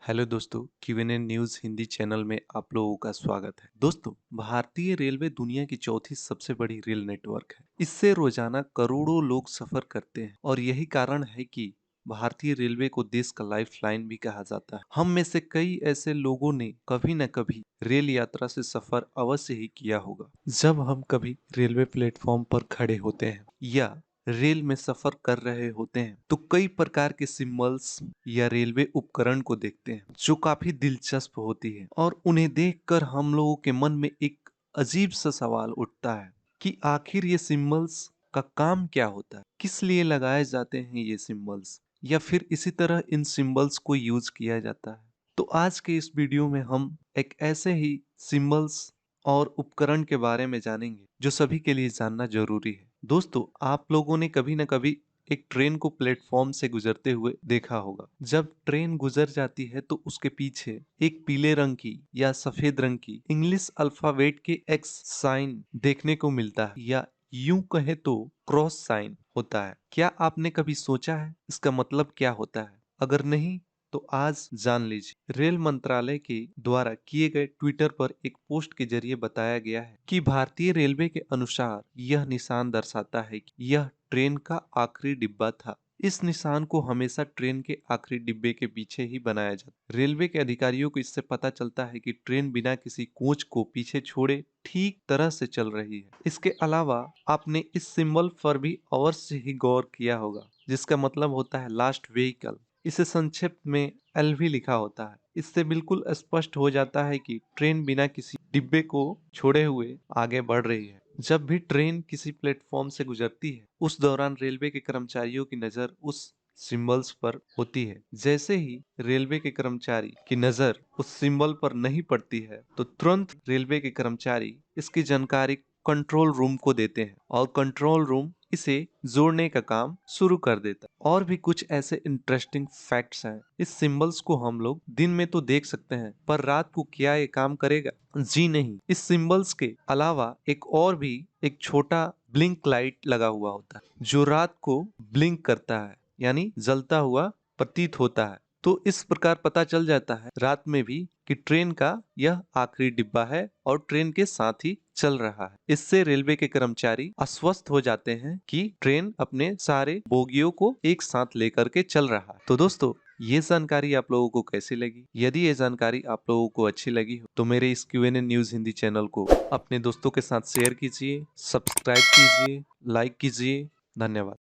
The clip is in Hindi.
हेलो दोस्तों, क्यूएनए न्यूज़ हिंदी चैनल में आप लोगों का स्वागत है। दोस्तों, भारतीय रेलवे दुनिया की चौथी सबसे बड़ी रेल नेटवर्क है। इससे रोजाना करोड़ों लोग सफर करते हैं और यही कारण है कि भारतीय रेलवे को देश का लाइफलाइन भी कहा जाता है। हम में से कई ऐसे लोगों ने कभी न कभी रेल यात्रा से सफर अवश्य ही किया होगा। जब हम कभी रेलवे प्लेटफॉर्म पर खड़े होते हैं या रेल में सफर कर रहे होते हैं तो कई प्रकार के सिंबल्स या रेलवे उपकरण को देखते हैं जो काफी दिलचस्प होती है और उन्हें देखकर हम लोगों के मन में एक अजीब सा सवाल उठता है कि आखिर ये सिंबल्स का काम क्या होता है, किस लिए लगाए जाते हैं ये सिंबल्स, या फिर इसी तरह इन सिंबल्स को यूज किया जाता है। तो आज के इस वीडियो में हम एक ऐसे ही सिंबल्स और उपकरण के बारे में जानेंगे जो सभी के लिए जानना जरूरी है। दोस्तों, आप लोगों ने कभी न कभी एक ट्रेन को प्लेटफॉर्म से गुजरते हुए देखा होगा। जब ट्रेन गुजर जाती है तो उसके पीछे एक पीले रंग की या सफेद रंग की इंग्लिश अल्फाबेट के एक्स साइन देखने को मिलता है, या यूं कहे तो क्रॉस साइन होता है। क्या आपने कभी सोचा है इसका मतलब क्या होता है? अगर नहीं तो आज जान लीजिए। रेल मंत्रालय के द्वारा किए गए ट्विटर पर एक पोस्ट के जरिए बताया गया है कि भारतीय रेलवे के अनुसार यह निशान दर्शाता है कि यह ट्रेन का आखिरी डिब्बा था। इस निशान को हमेशा ट्रेन के आखिरी डिब्बे के पीछे ही बनाया जाता। रेलवे के अधिकारियों को इससे पता चलता है कि ट्रेन बिना किसी कोच को पीछे छोड़े ठीक तरह से चल रही है। इसके अलावा आपने इस सिंबल पर भी अवश्य ही गौर किया होगा, जिसका मतलब होता है लास्ट व्हीकल। इसे संक्षिप्त में एलवी लिखा होता है। इससे बिल्कुल स्पष्ट हो जाता है कि ट्रेन बिना किसी डिब्बे को छोड़े हुए आगे बढ़ रही है। जब भी ट्रेन किसी प्लेटफॉर्म से गुजरती है उस दौरान रेलवे के कर्मचारियों की नजर उस सिंबल्स पर होती है। जैसे ही रेलवे के कर्मचारी की नजर उस सिंबल पर नहीं पड़ती है तो तुरंत रेलवे के कर्मचारी इसकी जानकारी कंट्रोल रूम को देते हैं और कंट्रोल रूम इसे जोड़ने का काम शुरू कर देता है। और भी कुछ ऐसे इंटरेस्टिंग फैक्ट्स हैं। इस सिंबल्स को हम लोग दिन में तो देख सकते हैं, पर रात को क्या ये काम करेगा? जी नहीं। इस सिंबल्स के अलावा एक और भी एक छोटा ब्लिंक लाइट लगा हुआ होता है जो रात को ब्लिंक करता है, यानी जलता हुआ प्रतीत होता है। तो इस प्रकार पता चल जाता है रात में भी कि ट्रेन का यह आखिरी डिब्बा है और ट्रेन के साथ ही चल रहा है। इससे रेलवे के कर्मचारी आश्वस्त हो जाते हैं कि ट्रेन अपने सारे बोगियों को एक साथ लेकर के चल रहा है। तो दोस्तों, ये जानकारी आप लोगों को कैसी लगी? यदि ये जानकारी आप लोगों को अच्छी लगी हो तो मेरे इस क्यूएनए न्यूज हिंदी चैनल को अपने दोस्तों के साथ शेयर कीजिए, सब्सक्राइब कीजिए, लाइक कीजिए। धन्यवाद।